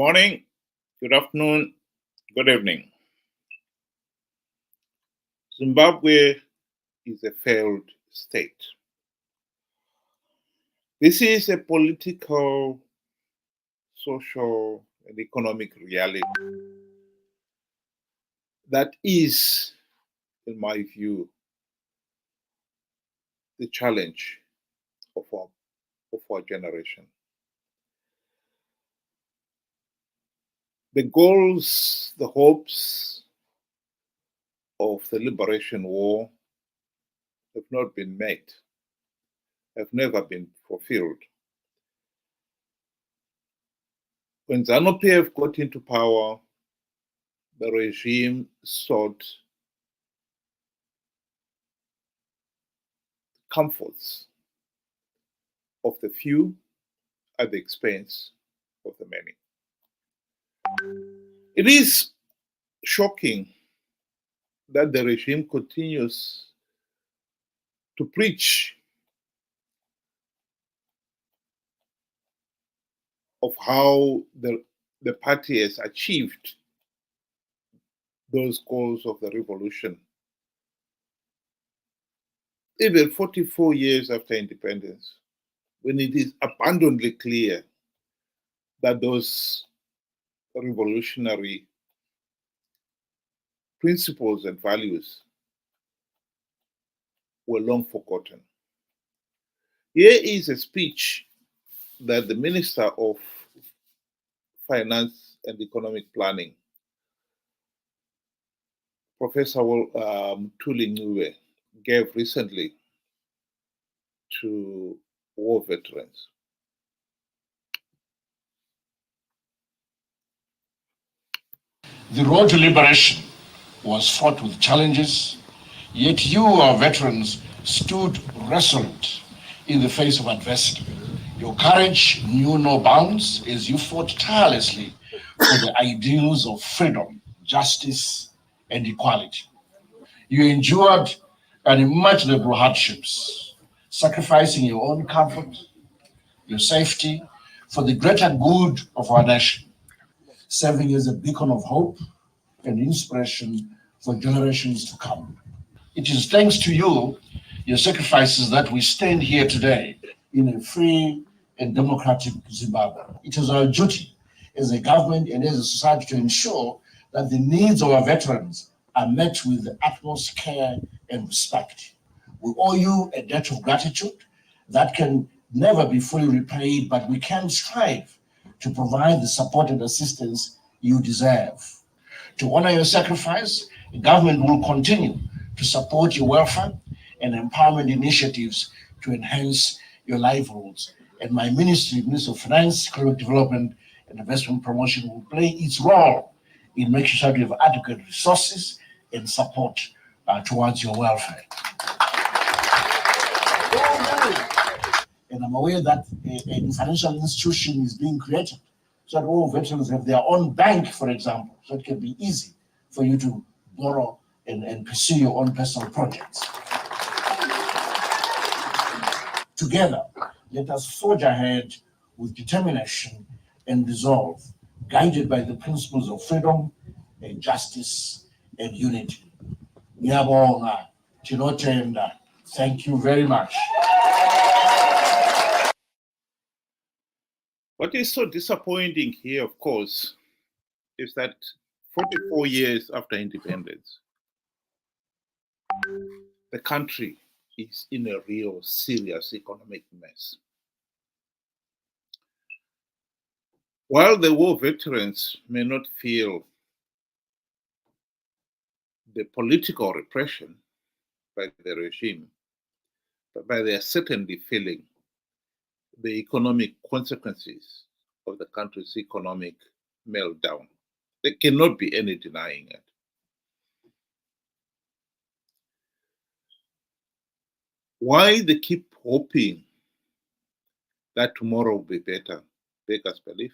morning, good afternoon, good evening. Zimbabwe is a failed state. This is a political, social, and economic reality that is, in my view, the challenge of our generation. The goals, the hopes of the liberation war have not been met, have never been fulfilled. When Zanu PF got into power, the regime sought comforts of the few at the expense of the many. It is shocking that the regime continues to preach of how the party has achieved those goals of the revolution. Even 44 years after independence, when it is abundantly clear that those revolutionary principles and values were long forgotten. Here is a speech that the Minister of Finance and Economic Planning, Professor Mthuli Ncube, gave recently to war veterans. The road to liberation was fraught with challenges, yet you, our veterans, stood resolute in the face of adversity. Your courage knew no bounds as you fought tirelessly for the ideals of freedom, justice, and equality. You endured unimaginable hardships, sacrificing your own comfort, your safety, for the greater good of our nation, serving as a beacon of hope and inspiration for generations to come. It is thanks to you, your sacrifices, that we stand here today in a free and democratic Zimbabwe. It is our duty as a government and as a society to ensure that the needs of our veterans are met with the utmost care and respect. We owe you a debt of gratitude that can never be fully repaid, but we can strive to provide the support and assistance you deserve. To honor your sacrifice, the government will continue to support your welfare and empowerment initiatives to enhance your livelihoods. And my ministry, Ministry of Finance, Economic Development, and Investment Promotion, will play its role in making sure you have adequate resources and support towards your welfare. And I'm aware that a financial institution is being created so that all veterans have their own bank, for example, so it can be easy for you to borrow and pursue your own personal projects. Together, let us forge ahead with determination and resolve, guided by the principles of freedom and justice and unity. Ngiyabonga, tinotenda. Thank you very much. What is so disappointing here, of course, is that 44 years after independence, the country is in a real serious economic mess. While the war veterans may not feel the political repression by the regime, but they are certainly feeling the economic consequences of the country's economic meltdown. There cannot be any denying it. Why they keep hoping that tomorrow will be better, beggars belief.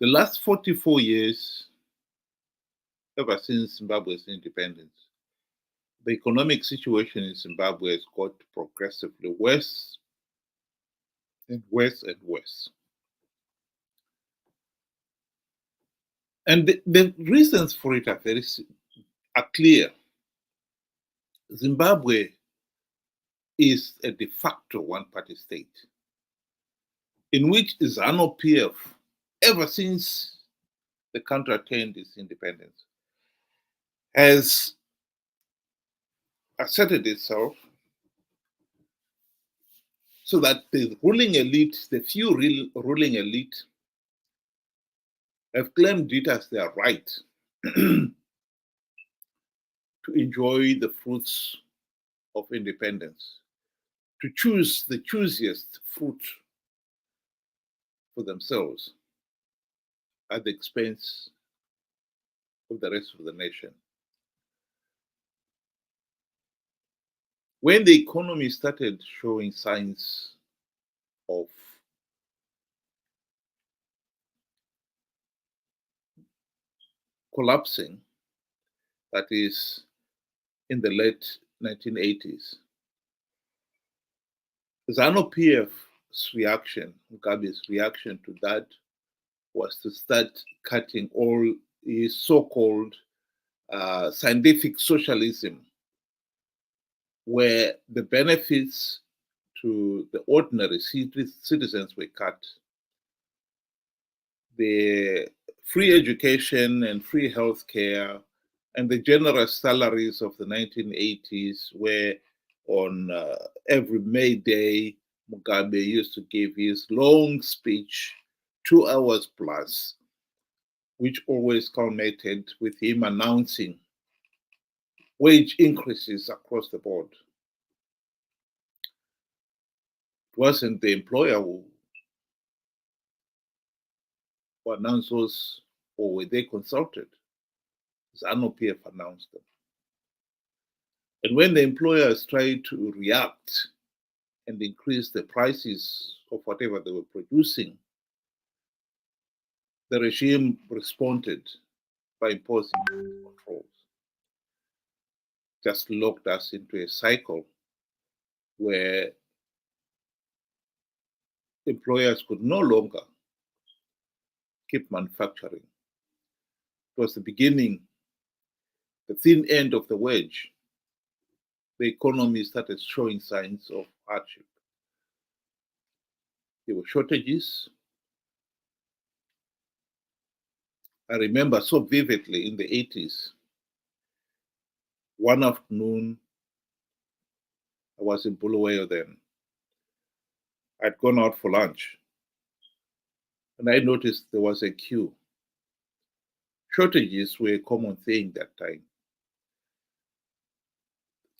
The last 44 years, ever since Zimbabwe's independence, the economic situation in Zimbabwe has got progressively worse and worse and worse. And the reasons for it are clear. Zimbabwe is a de facto one-party state in which Zanu PF, ever since the country attained its independence, has asserted itself so that the ruling elite, the few ruling elite, have claimed it as their right to enjoy the fruits of independence, to choose the choosiest fruit for themselves at the expense of the rest of the nation. When the economy started showing signs of collapsing, that is in the late 1980s, Zanu PF's reaction, Mugabe's reaction to that, was to start cutting all his so-called scientific socialism, where the benefits to the ordinary citizens were cut. The free education and free health care and the generous salaries of the 1980s, where on every May Day, Mugabe used to give his long speech, 2 hours plus, which always culminated with him announcing wage increases across the board. It wasn't the employer who announced those, or were they consulted? Zanu PF announced them. And when the employers tried to react and increase the prices of whatever they were producing, the regime responded by imposing controls. Just locked us into a cycle where employers could no longer keep manufacturing. It was the beginning, the thin end of the wedge. The economy started showing signs of hardship. There were shortages. I remember so vividly in the 80s, one afternoon, I was in Bulawayo then. I'd gone out for lunch, and I noticed there was a queue. Shortages were a common thing that time.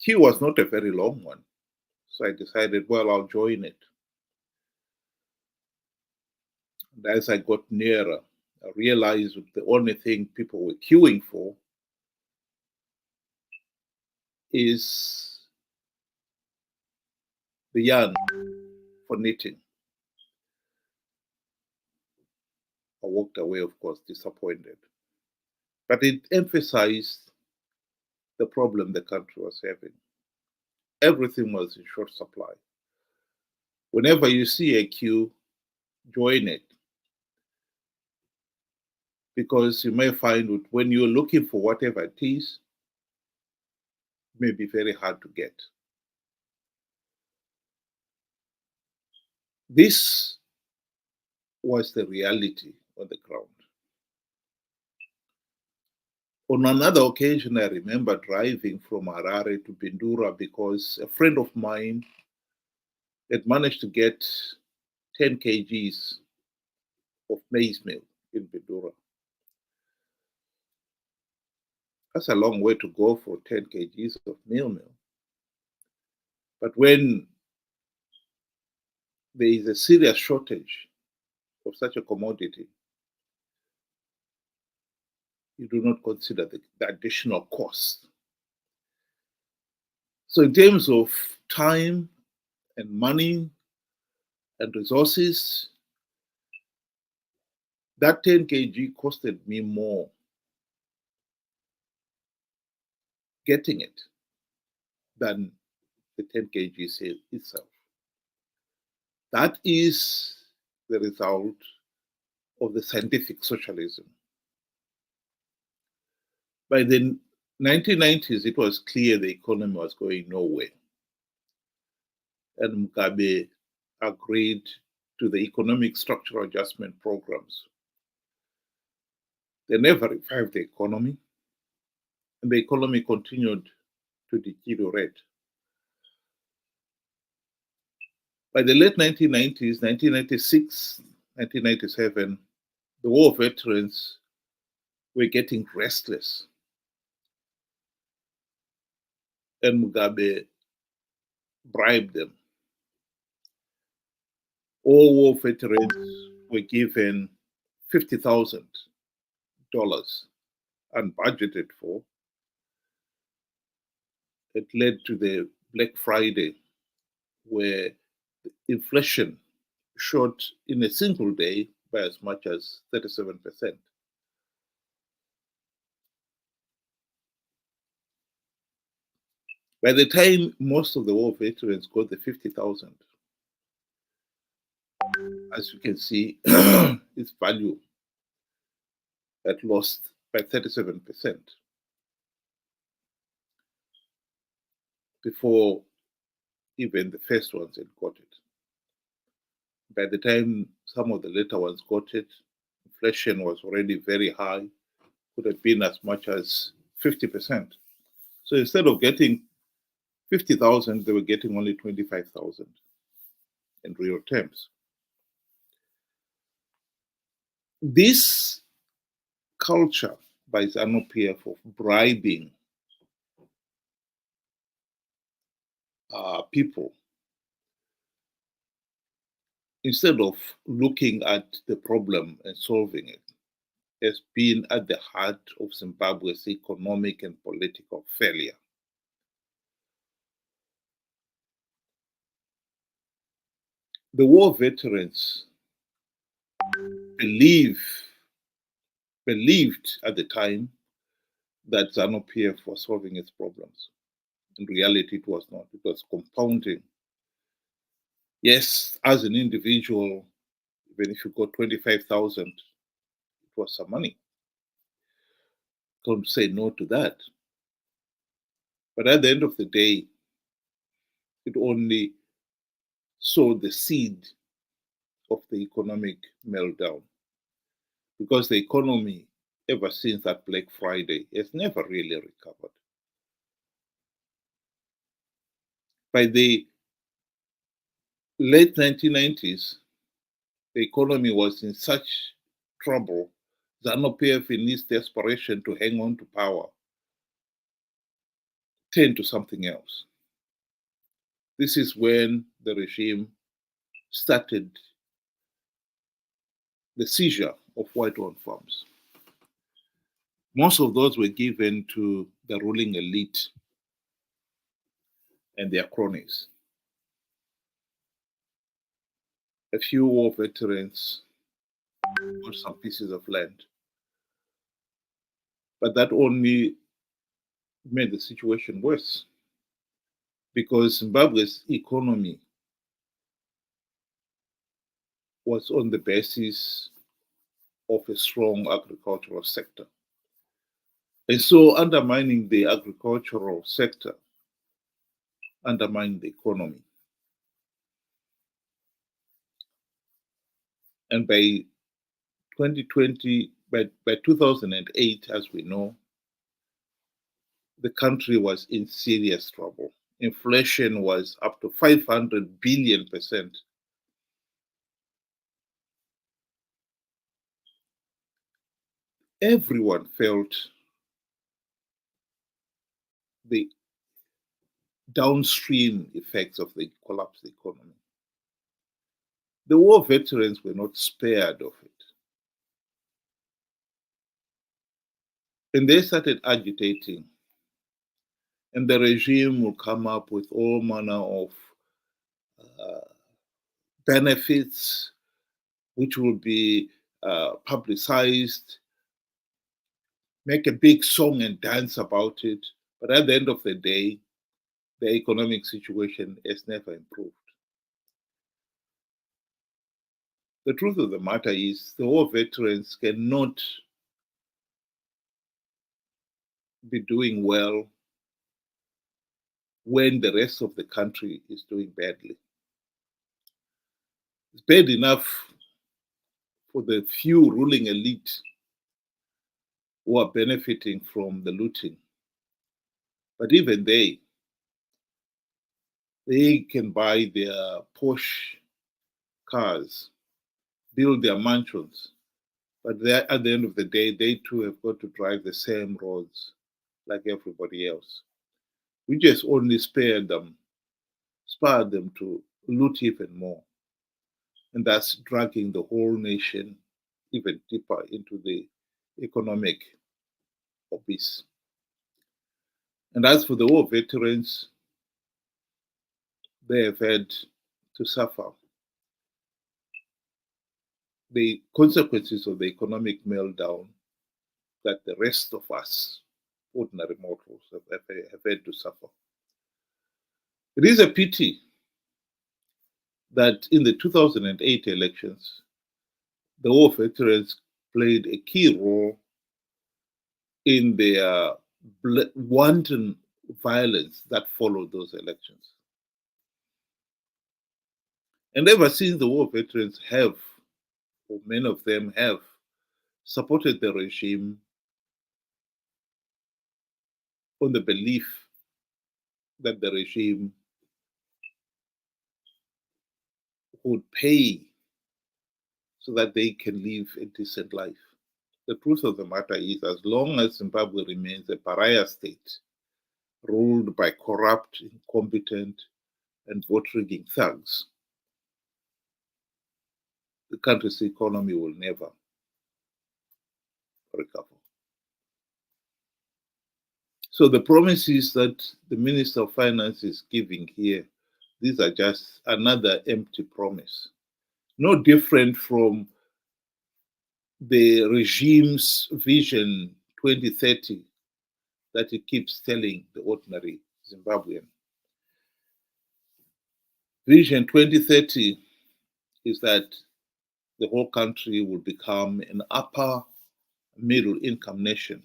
Queue was not a very long one, so I decided, well, I'll join it. And as I got nearer, I realized the only thing people were queuing for is the yarn for knitting. I walked away, of course, disappointed. But it emphasized the problem the country was having. Everything was in short supply. Whenever you see a queue, join it. Because you may find that when you're looking for whatever it is, it may be very hard to get. This was the reality on the ground. On another occasion, I remember driving from Harare to Bindura because a friend of mine had managed to get 10 kgs of maize meal in Bindura. That's a long way to go for 10 kgs of meal. But when there is a serious shortage of such a commodity, you do not consider the additional cost. So in terms of time and money and resources, that 10 kg costed me more getting it than the 10 kg itself. That is, the result of the scientific socialism By the 1990s, it was clear the economy was going nowhere. And Mugabe agreed to the economic structural adjustment programs. They never revived the economy, and the economy continued to deteriorate. By the late 1990s, 1996, 1997, the war veterans were getting restless. And Mugabe bribed them. All war veterans were given $50,000 unbudgeted for. It led to the Black Friday, where inflation shot in a single day by as much as 37%. By the time most of the war veterans got the 50,000, as you can see, its value had lost by 37% before even the first ones had got it. By the time some of the later ones got it, inflation was already very high, could have been as much as 50%. So instead of getting 50,000, they were getting only 25,000 in real terms. This culture by Zanu PF of bribing people, instead of looking at the problem and solving it, has been at the heart of Zimbabwe's economic and political failure. The war veterans believed at the time that Zanu PF was solving its problems. In reality, it was not. It was compounding. Yes, as an individual, even if you got 25,000, it was some money. Don't say no to that. But at the end of the day, it only sowed the seed of the economic meltdown. Because the economy, ever since that Black Friday, has never really recovered. By the late 1990s, the economy was in such trouble, Zanu PF, in its desperation to hang on to power, turned to something else. This is when the regime started the seizure of white-owned farms. Most of those were given to the ruling elite and their cronies. A few war veterans got some pieces of land. But that only made the situation worse, because Zimbabwe's economy was on the basis of a strong agricultural sector. And so undermining the agricultural sector undermined the economy. And by 2020, by 2008, as we know, the country was in serious trouble. Inflation was up to 500 billion%. Everyone felt the downstream effects of the collapsed economy. The war veterans were not spared of it. And they started agitating. And the regime will come up with all manner of benefits, which will be publicized, make a big song and dance about it. But at the end of the day, the economic situation has never improved. The truth of the matter is, the war veterans cannot be doing well when the rest of the country is doing badly. It's bad enough for the few ruling elite who are benefiting from the looting. But even they can buy their Porsche cars, build their mansions, but at the end of the day, they too have got to drive the same roads like everybody else. We just only spare them to loot even more, and that's dragging the whole nation even deeper into the economic abyss. And as for the war veterans, they have had to suffer the consequences of the economic meltdown that the rest of us, ordinary mortals, have had to suffer. It is a pity that in the 2008 elections, the war veterans played a key role in the wanton violence that followed those elections. And ever since, the war veterans have, or many of them have, supported the regime on the belief that the regime would pay so that they can live a decent life. The truth of the matter is, as long as Zimbabwe remains a pariah state, ruled by corrupt, incompetent, and vote-rigging thugs, the country's economy will never recover. So the promises that the Minister of Finance is giving here, these are just another empty promise. No different from the regime's vision 2030 that it keeps telling the ordinary Zimbabwean. Vision 2030 is that the whole country will become an upper middle income nation.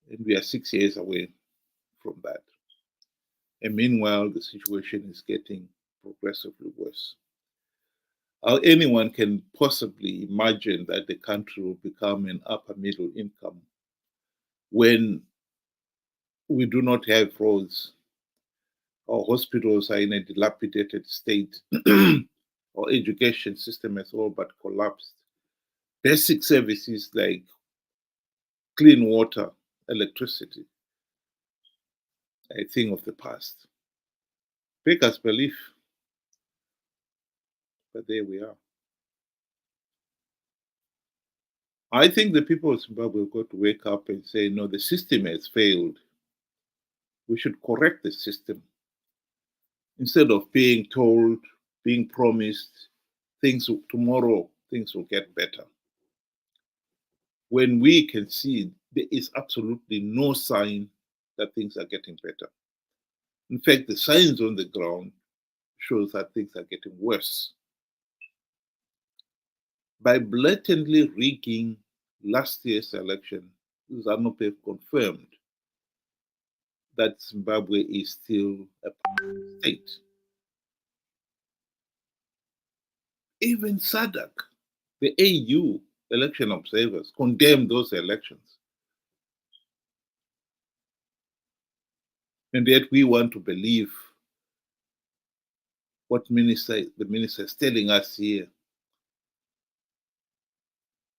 And we are 6 years away from that. And meanwhile, the situation is getting progressively worse. How anyone can possibly imagine that the country will become an upper middle income when we do not have roads, our hospitals are in a dilapidated state, our education system has all but collapsed. Basic services like clean water, electricity, a thing of the past. Beggars belief, but there we are. I think the people of Zimbabwe have got to wake up and say, no, the system has failed. We should correct the system. Instead of being told, being promised, tomorrow things will get better. When we can see there is absolutely no sign that things are getting better. In fact, the signs on the ground shows that things are getting worse. By blatantly rigging last year's election, Zanu PF confirmed that Zimbabwe is still a state. Even SADC, the AU election observers, condemned those elections. And yet we want to believe what the minister is telling us here,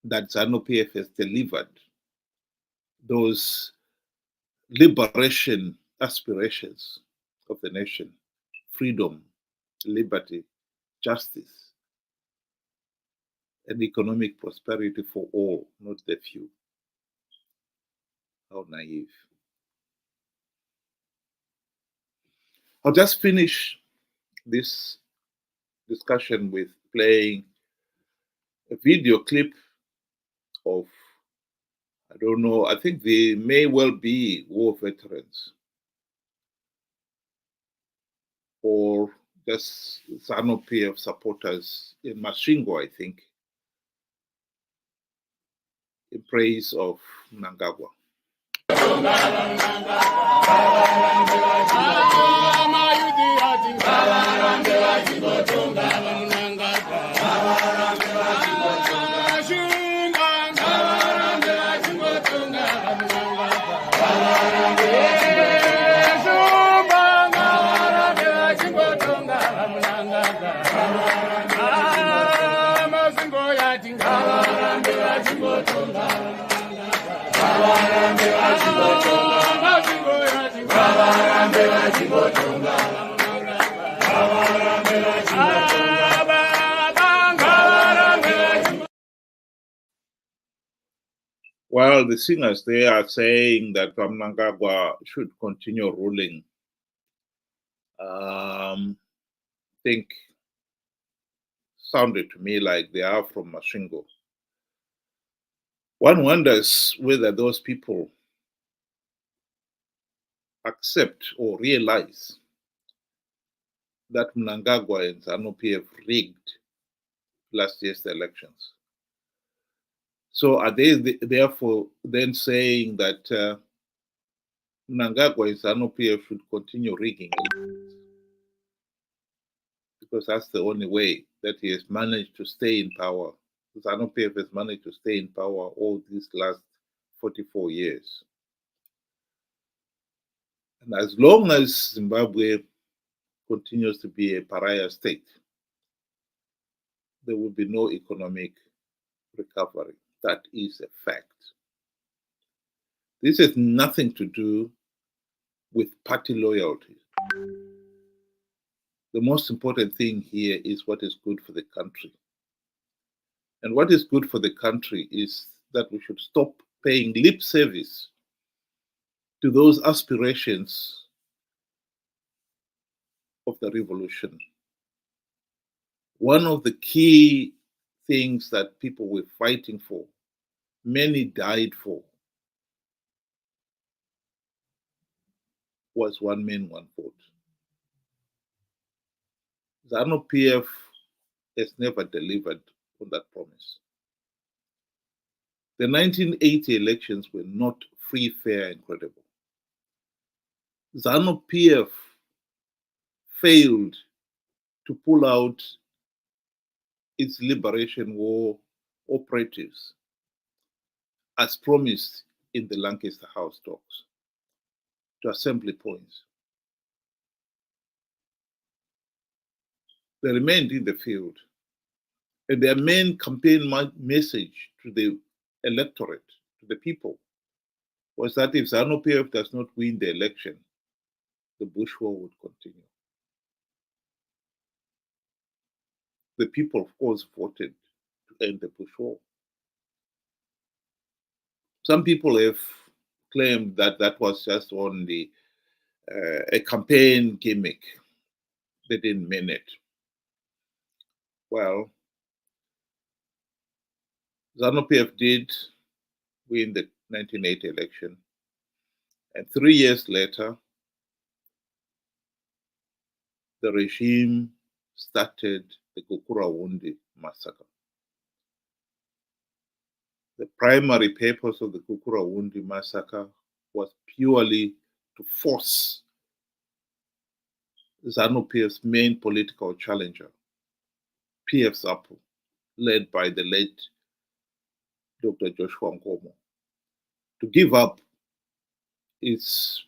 that Zanu PF has delivered those liberation aspirations of the nation: freedom, liberty, justice, and economic prosperity for all, not the few. How naive. I'll just finish this discussion with playing a video clip of, I don't know, I think they may well be war veterans or just Zanu PF supporters in Masvingo, I think, in praise of Mnangagwa. While the singers, they are saying that Mnangagwa should continue ruling. I think sounded to me like they are from Mashingo. One wonders whether those people accept or realize that Mnangagwa and Zanu PF rigged last year's elections. So are they therefore then saying that Mnangagwa and Zanu PF should continue rigging elections? Because that's the only way that he has managed to stay in power. Zanu PF has managed to stay in power all these last 44 years. And as long as Zimbabwe continues to be a pariah state, there will be no economic recovery. That is a fact. This has nothing to do with party loyalty. The most important thing here is what is good for the country. And what is good for the country is that we should stop paying lip service to those aspirations of the revolution. One of the key things that people were fighting for, many died for, was one man, one vote. Zanu PF has never delivered on that promise. The 1980 elections were not free, fair, and credible. Zanu PF failed to pull out its liberation war operatives as promised in the Lancaster House talks to assembly points. They remained in the field, and their main campaign message to the electorate, to the people, was that if Zanu PF does not win the election, the Bush war would continue. The people, of course, voted to end the Bush war. Some people have claimed that that was just only a campaign gimmick. They didn't mean it. Well, Zanu PF did win the 1980 election, and 3 years later, the regime started the Kukurawundi massacre. The primary purpose of the Kukurawundi massacre was purely to force Zanu PF's main political challenger, PF ZAPU, led by the late Dr. Joshua Nkomo, to give up its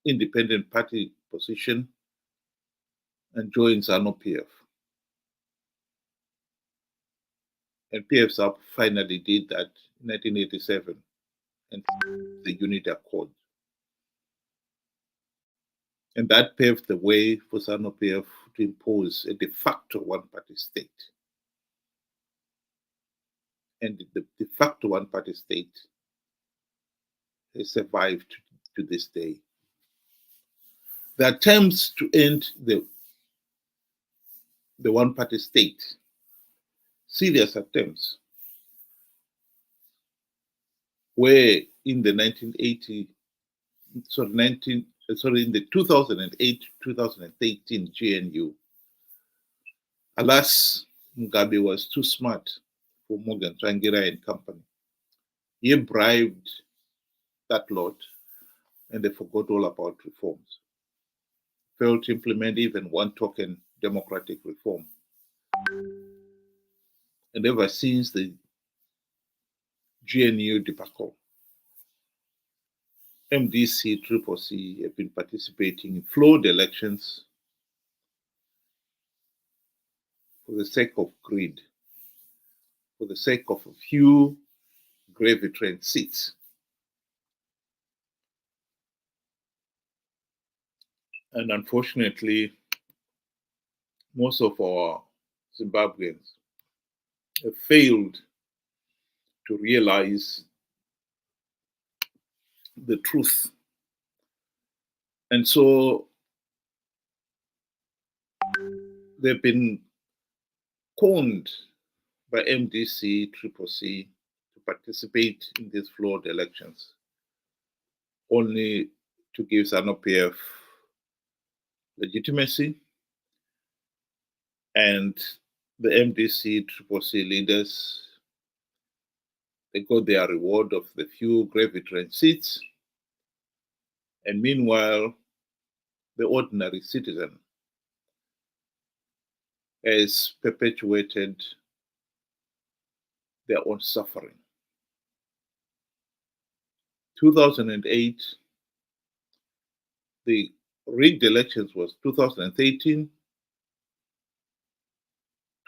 independent party position and join Zanu PF. And PF ZAPU finally did that in 1987 and the Unity Accord. And that paved the way for Zanu PF to impose a de facto one-party state. And the de facto one-party state has survived to this day. The attempts to end the one-party state, serious attempts, were in the in the 2008-2013 GNU. Alas, Mugabe was too smart for Morgan Tsvangirai and company. He bribed that lot, and they forgot all about reforms. Failed to implement even one token democratic reform. And ever since the GNU debacle, MDC, CCC have been participating in flawed elections for the sake of greed, for the sake of a few gravy train seats. And unfortunately, most of our Zimbabweans have failed to realize the truth. And so they've been conned by MDC, CCC to participate in these flawed elections, only to give Zanu PF legitimacy, and the MDC, CCC leaders, they got their reward of the few gravy train seats, and meanwhile, the ordinary citizen has perpetuated their own suffering. 2008, the rigged elections was 2013,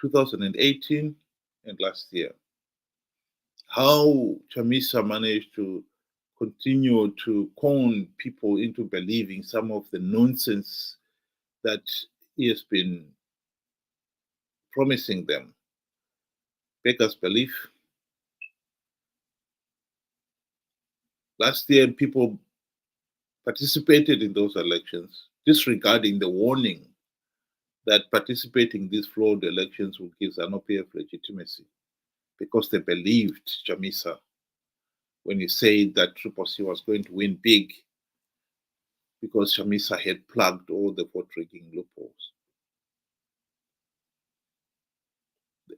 2018, and last year. How Chamisa managed to continue to con people into believing some of the nonsense that he has been promising them beggars belief. Last year, people participated in those elections, disregarding the warning that participating in these flawed elections will give Zanu PF legitimacy, because they believed Chamisa when he said that CCC was going to win big because Chamisa had plugged all the vote rigging loopholes. The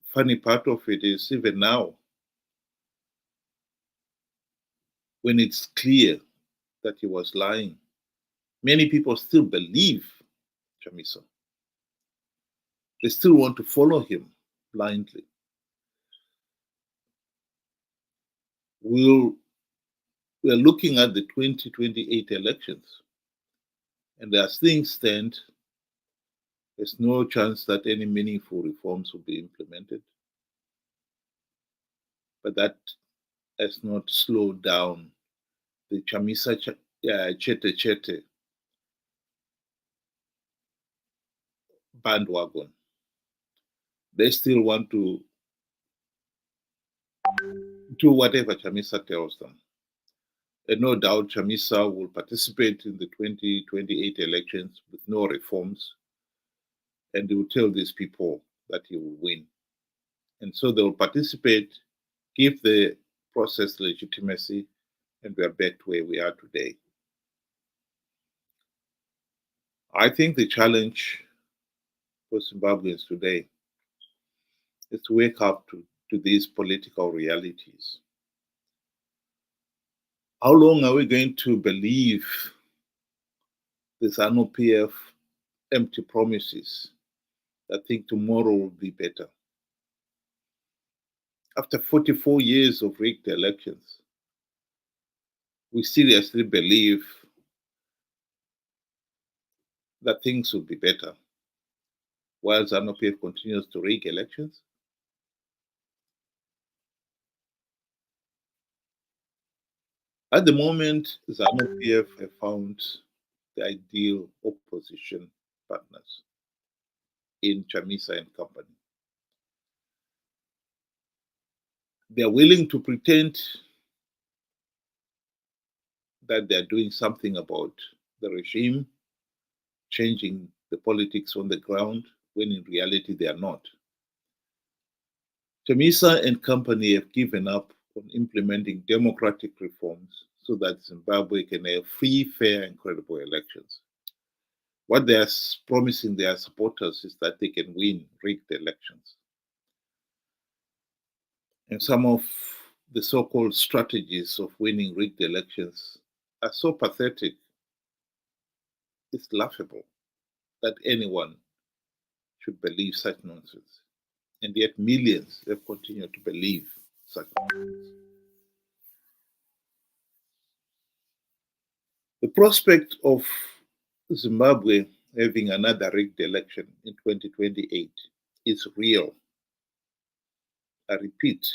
funny part of it is, even now, when it's clear that he was lying, many people still believe Chamisa. They still want to follow him blindly. We're looking at the 2028 elections, and as things stand, there's no chance that any meaningful reforms will be implemented. But that has not slowed down the Chamisa Chete bandwagon. They still want to do whatever Chamisa tells them. And no doubt Chamisa will participate in the 2028 elections with no reforms, and he will tell these people that he will win. And so they will participate, give the process legitimacy, and we are back to where we are today. I think the challenge for Zimbabweans today is to wake up to these political realities. How long are we going to believe the Zanu PF empty promises that think tomorrow will be better? After 44 years of rigged elections, we seriously believe that things will be better while Zanu PF continues to rig elections? At the moment, Zanu PF have found the ideal opposition partners in Chamisa and company. They are willing to pretend that they are doing something about the regime, changing the politics on the ground, when in reality they are not. Chamisa and company have given up on implementing democratic reforms so that Zimbabwe can have free, fair, and credible elections. What they are promising their supporters is that they can win rigged elections. And some of the so-called strategies of winning rigged elections are so pathetic, it's laughable that anyone should believe such nonsense. And yet millions have continued to believe such nonsense. The prospect of Zimbabwe having another rigged election in 2028 is real. I repeat,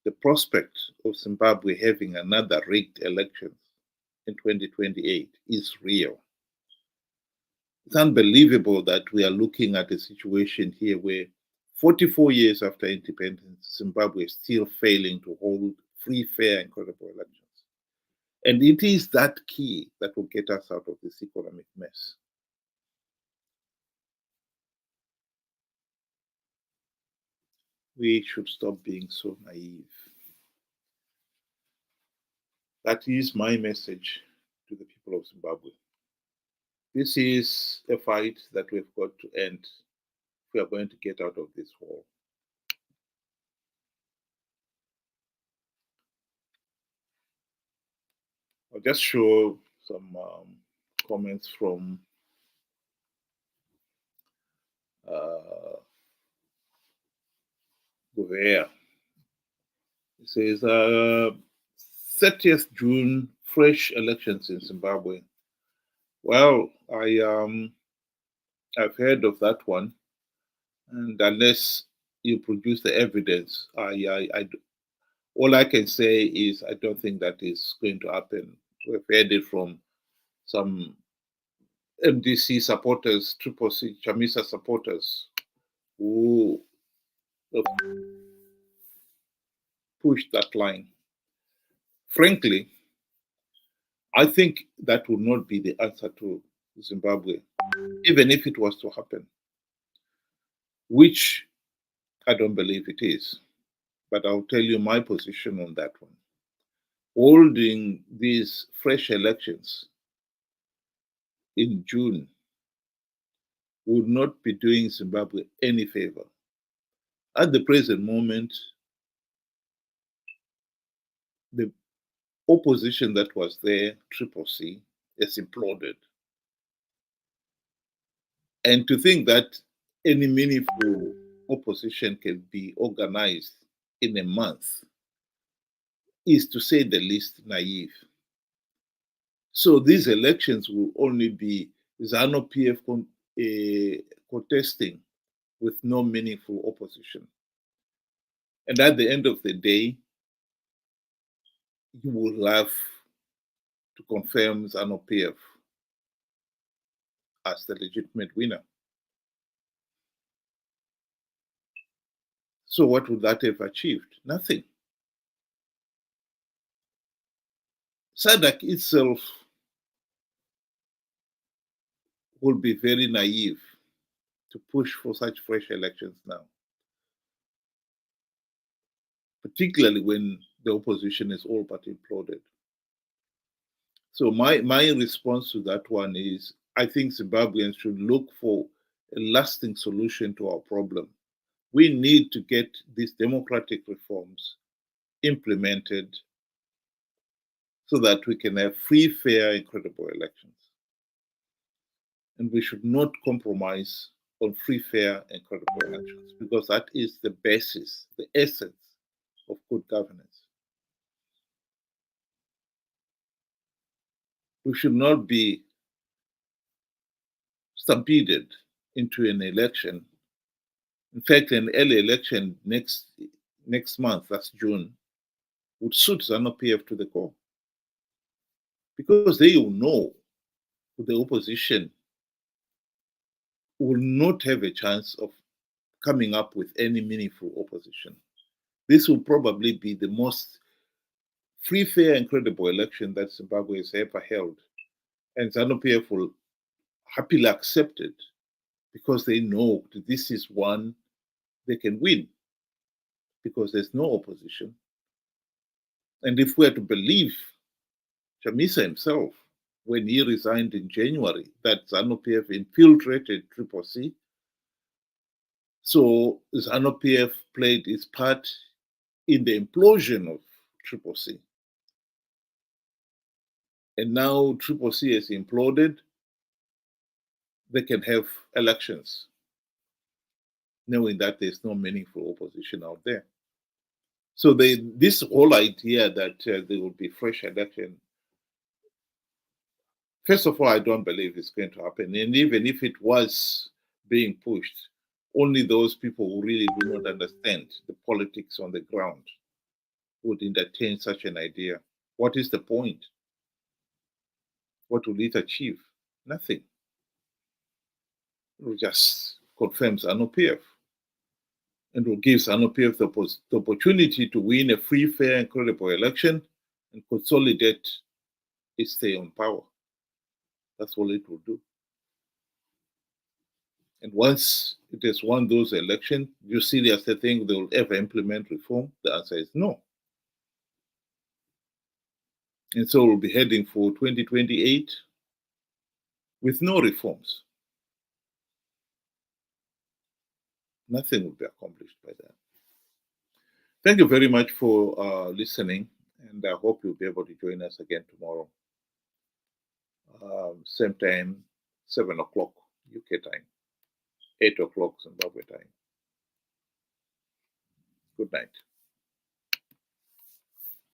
the prospect of Zimbabwe having another rigged election in 2028 is real. It's unbelievable that we are looking at a situation here where 44 years after independence, Zimbabwe is still failing to hold free, fair, and credible elections. And it is that key that will get us out of this economic mess. We should stop being so naive. That is my message to the people of Zimbabwe. This is a fight that we've got to end if we are going to get out of this hole. I'll just show some comments from Gouveia. It says, 30th June, fresh elections in Zimbabwe. Well, I've heard of that one, and unless you produce the evidence, all I can say is I don't think that is going to happen. We've heard it from some MDC supporters, Triple C, Chamisa supporters, who pushed that line. Frankly, I think that would not be the answer to Zimbabwe, even if it was to happen, which I don't believe it is. But I'll tell you my position on that one. Holding these fresh elections in June would not be doing Zimbabwe any favor. At the present moment, the opposition that was there, Triple C, has imploded. And to think that any meaningful opposition can be organized in a month is, to say the least, naive. So these elections will only be Zanu PF contesting with no meaningful opposition. And at the end of the day, you will have to confirm Zanu PF as the legitimate winner. So what would that have achieved? Nothing. SADC itself will be very naive to push for such fresh elections now, particularly when the opposition is all but imploded. So my response to that one is, I think Zimbabweans should look for a lasting solution to our problem. We need to get these democratic reforms implemented so that we can have free, fair, and credible elections. And we should not compromise on free, fair, and credible elections, because that is the basis, the essence of good governance. We should not be stampeded into an election. In fact, an early election next month, that's June, would suit Zanu PF to the core, because they will know the opposition will not have a chance of coming up with any meaningful opposition. This will probably be the most free, fair, and credible election that Zimbabwe has ever held. And Zanu PF will happily accept it because they know that this is one they can win, because there's no opposition. And if we are to believe Chamisa himself, when he resigned in January, that Zanu PF infiltrated Triple C, so Zanu PF played its part in the implosion of CCC. And now CCC has imploded, they can have elections, knowing that there's no meaningful opposition out there. So this whole idea that there will be fresh election, first of all, I don't believe it's going to happen. And even if it was being pushed, only those people who really do not understand the politics on the ground would entertain such an idea. What is the point? What will it achieve? Nothing. It will just confirm Zanu PF. And will give Zanu PF the opportunity to win a free, fair, and credible election and consolidate its stay on power. That's all it will do. And once it has won those elections, you seriously think they will ever implement reform? The answer is no. And so we'll be heading for 2028 with no reforms. Nothing will be accomplished by that. Thank you very much for listening, and I hope you'll be able to join us again tomorrow. Same time, 7 o'clock UK time, 8 o'clock Zimbabwe time. Good night.